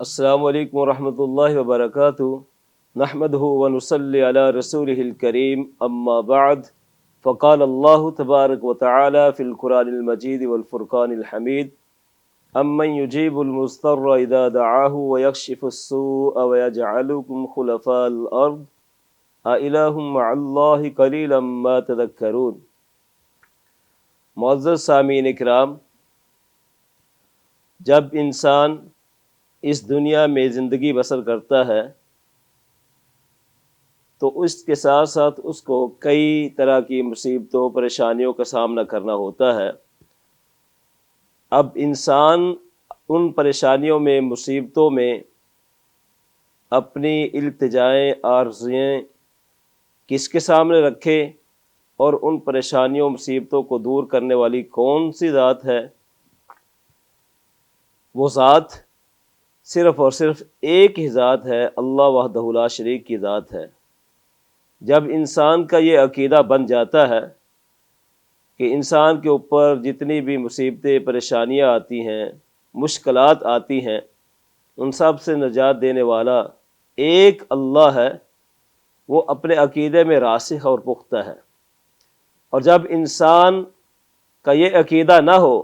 السلام علیکم ورحمۃ اللہ وبرکاتہ نحمدہ ونصلی علی رسولہ الکریم اما بعد فقال اللہ تبارک وتعالی فی القرآن المجید والفرقان الحمید امن یجیب المضطر اذا دعاہ ویکشف السوء ویجعلکم خلفاء الارض اإلہ مع اللہ قلیلا ما تذکرون۔ معزز سامعین اکرام، جب انسان اس دنیا میں زندگی بسر کرتا ہے تو اس کے ساتھ ساتھ اس کو کئی طرح کی مصیبتوں پریشانیوں کا سامنا کرنا ہوتا ہے۔ اب انسان ان پریشانیوں میں مصیبتوں میں اپنی التجائیں آرزویں کس کے سامنے رکھے اور ان پریشانیوں مصیبتوں کو دور کرنے والی کون سی ذات ہے؟ وہ ذات صرف اور صرف ایک ہی ذات ہے، اللہ وحدہ لا شریک کی ذات ہے۔ جب انسان کا یہ عقیدہ بن جاتا ہے کہ انسان کے اوپر جتنی بھی مصیبتیں پریشانیاں آتی ہیں، مشکلات آتی ہیں، ان سب سے نجات دینے والا ایک اللہ ہے، وہ اپنے عقیدے میں راسخ اور پختہ ہے۔ اور جب انسان کا یہ عقیدہ نہ ہو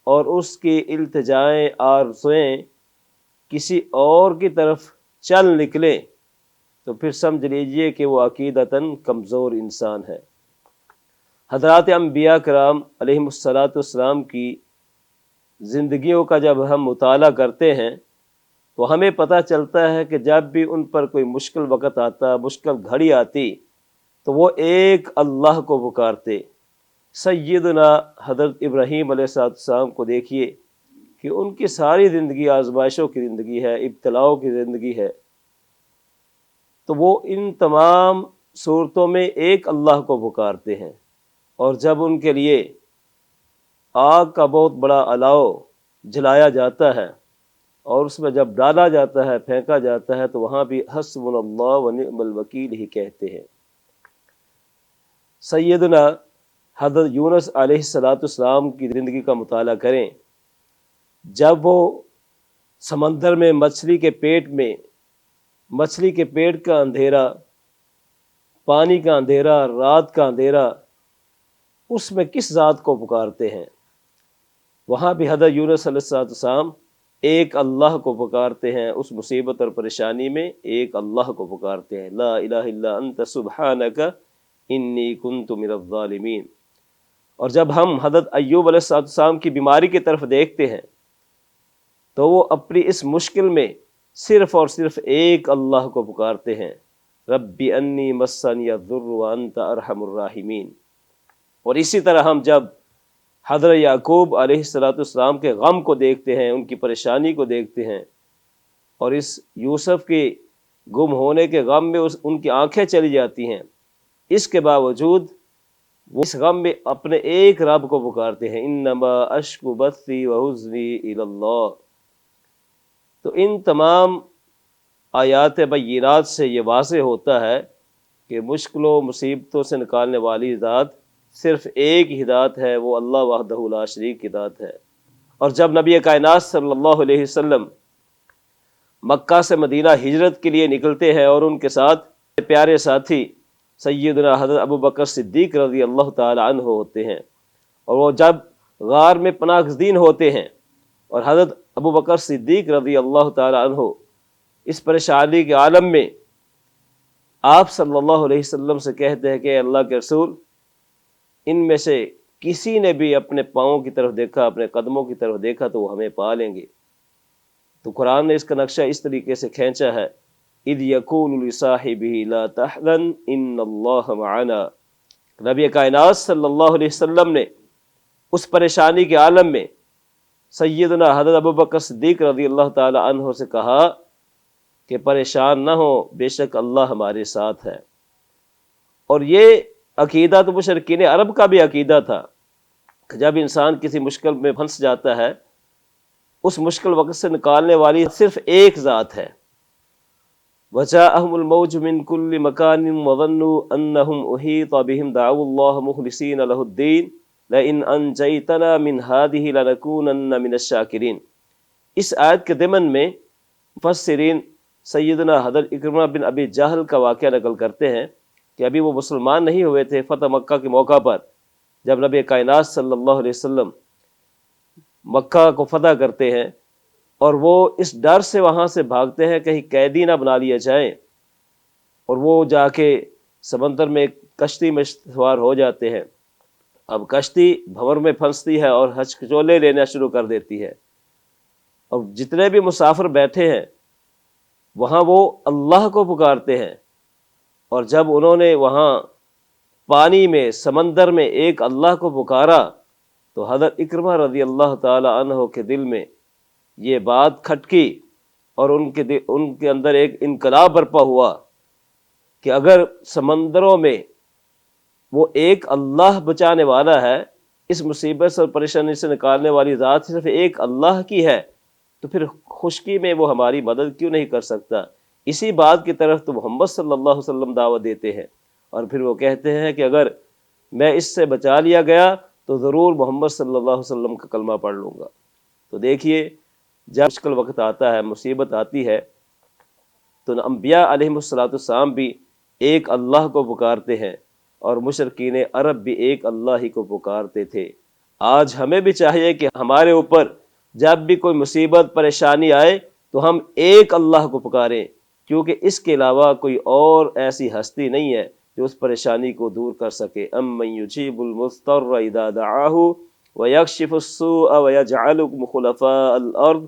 اور اس کی التجائیں آرزویں کسی اور کی طرف چل نکلے تو پھر سمجھ لیجئے کہ وہ عقیدتاً کمزور انسان ہے۔ حضرات انبیاء کرام علیہم السلام کی زندگیوں کا جب ہم مطالعہ کرتے ہیں تو ہمیں پتہ چلتا ہے کہ جب بھی ان پر کوئی مشکل وقت آتا، مشکل گھڑی آتی، تو وہ ایک اللہ کو پکارتے۔ سیدنا حضرت ابراہیم علیہ السلام کو دیکھیے کہ ان کی ساری زندگی آزمائشوں کی زندگی ہے، ابتلاؤں کی زندگی ہے، تو وہ ان تمام صورتوں میں ایک اللہ کو پکارتے ہیں۔ اور جب ان کے لیے آگ کا بہت بڑا الاؤ جلایا جاتا ہے اور اس میں جب ڈالا جاتا ہے، پھینکا جاتا ہے، تو وہاں بھی حسبنا اللہ ونعم الوکیل ہی کہتے ہیں۔ سیدنا حضرت یونس علیہ السلام کی زندگی کا مطالعہ کریں، جب وہ سمندر میں مچھلی کے پیٹ کا اندھیرا، پانی کا اندھیرا، رات کا اندھیرا، اس میں کس ذات کو پکارتے ہیں؟ وہاں بھی حضرت یونس علیہ السلام ایک اللہ کو پکارتے ہیں، اس مصیبت اور پریشانی میں ایک اللہ کو پکارتے ہیں، لا الہ الا انت سبحانک انی کنت من الظالمین۔ اور جب ہم حضرت ایوب علیہ السلام کی بیماری کی طرف دیکھتے ہیں تو وہ اپنی اس مشکل میں صرف اور صرف ایک اللہ کو پکارتے ہیں، ربی انی مسنی الضر وانت ارحم الراحمین۔ اور اسی طرح ہم جب حضرت یعقوب علیہ السلام کے غم کو دیکھتے ہیں، ان کی پریشانی کو دیکھتے ہیں، اور اس یوسف کے گم ہونے کے غم میں ان کی آنکھیں چلی جاتی ہیں، اس کے باوجود وہ اس غم میں اپنے ایک رب کو پکارتے ہیں، انما اشکو بثی وحزنی الی اللہ۔ تو ان تمام آیات بینات سے یہ واضح ہوتا ہے کہ مشکلوں مصیبتوں سے نکالنے والی ذات صرف ایک ہی ذات ہے، وہ اللہ وحدہ لا شریک کی ذات ہے۔ اور جب نبی کائنات صلی اللہ علیہ وسلم مکہ سے مدینہ ہجرت کے لیے نکلتے ہیں اور ان کے ساتھ پیارے ساتھی سیدنا حضرت ابوبکر صدیق رضی اللہ تعالی عنہ ہوتے ہیں، اور وہ جب غار میں پناہ گزین ہوتے ہیں اور حضرت ابوبکر صدیق رضی اللہ تعالی عنہ اس پریشانی کے عالم میں آپ صلی اللہ علیہ وسلم سے کہتے ہیں کہ اللہ کے رسول، ان میں سے کسی نے بھی اپنے پاؤں کی طرف دیکھا، اپنے قدموں کی طرف دیکھا تو وہ ہمیں پا لیں گے۔ تو قرآن نے اس کا نقشہ اس طریقے سے کھینچا ہے، اذ یقول لصاحبہ لا تحزن ان اللہ معنا۔ نبی کائنات صلی اللہ علیہ وسلم نے اس پریشانی کے عالم میں سیدنا حضرت ابوبکر صدیق رضی اللہ تعالی عنہ سے کہا کہ پریشان نہ ہو، بے شک اللہ ہمارے ساتھ ہے۔ اور یہ عقیدہ تو مشرکین عرب کا بھی عقیدہ تھا کہ جب انسان کسی مشکل میں پھنس جاتا ہے، اس مشکل وقت سے نکالنے والی صرف ایک ذات ہے۔ وجاءہم الموج من کل مکان وظنوا انہم احیط بہم دعوا اللہ مخلصین لہ الدین لئن انجیتنا من ہذہ لنکونن من الشاکرین۔ اس آیت کے ضمن میں مفسرین سیدنا حضرت اکرمہ بن ابی جہل کا واقعہ نقل کرتے ہیں کہ ابھی وہ مسلمان نہیں ہوئے تھے۔ فتح مکہ کے موقع پر جب نبی کائنات صلی اللہ علیہ وسلم مکہ کو فتح کرتے ہیں اور وہ اس ڈر سے وہاں سے بھاگتے ہیں کہیں قیدی نہ بنا لیا جائیں، اور وہ جا کے سمندر میں ایک کشتی میں سوار ہو جاتے ہیں۔ اب کشتی بھنور میں پھنستی ہے اور ہچکچولے لینا شروع کر دیتی ہے، اور جتنے بھی مسافر بیٹھے ہیں وہاں وہ اللہ کو پکارتے ہیں، اور جب انہوں نے وہاں پانی میں سمندر میں ایک اللہ کو پکارا تو حضرت اکرمہ رضی اللہ تعالی عنہ کے دل میں یہ بات کھٹکی، اور ان کے اندر ایک انقلاب برپا ہوا کہ اگر سمندروں میں وہ ایک اللہ بچانے والا ہے، اس مصیبت سے اور پریشانی سے نکالنے والی ذات صرف ایک اللہ کی ہے، تو پھر خشکی میں وہ ہماری مدد کیوں نہیں کر سکتا؟ اسی بات کی طرف تو محمد صلی اللہ علیہ وسلم دعوت دیتے ہیں، اور پھر وہ کہتے ہیں کہ اگر میں اس سے بچا لیا گیا تو ضرور محمد صلی اللہ علیہ وسلم کا کلمہ پڑھ لوں گا۔ تو دیکھیے جب مشکل وقت آتا ہے، مصیبت آتی ہے، تو انبیاء علیہ السلام بھی ایک اللہ کو پکارتے ہیں، اور مشرکین عرب بھی ایک اللہ ہی کو پکارتے تھے۔ آج ہمیں بھی چاہیے کہ ہمارے اوپر جب بھی کوئی مصیبت پریشانی آئے تو ہم ایک اللہ کو پکاریں، کیونکہ اس کے علاوہ کوئی اور ایسی ہستی نہیں ہے جو اس پریشانی کو دور کر سکے۔ امن یجیب المضطر اذا دعاہ ویکشف السوء ویجعلکم خلفاء الارض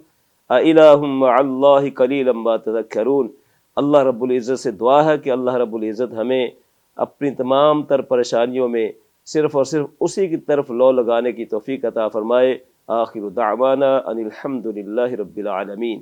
االہ مع اللہ قلیلا ما تذکرون۔ اللہ رب العزت سے دعا ہے کہ اللہ رب العزت ہمیں اپنی تمام تر پریشانیوں میں صرف اور صرف اسی کی طرف لو لگانے کی توفیق عطا فرمائے۔ آخر دعوانا ان الحمد للہ رب العالمین۔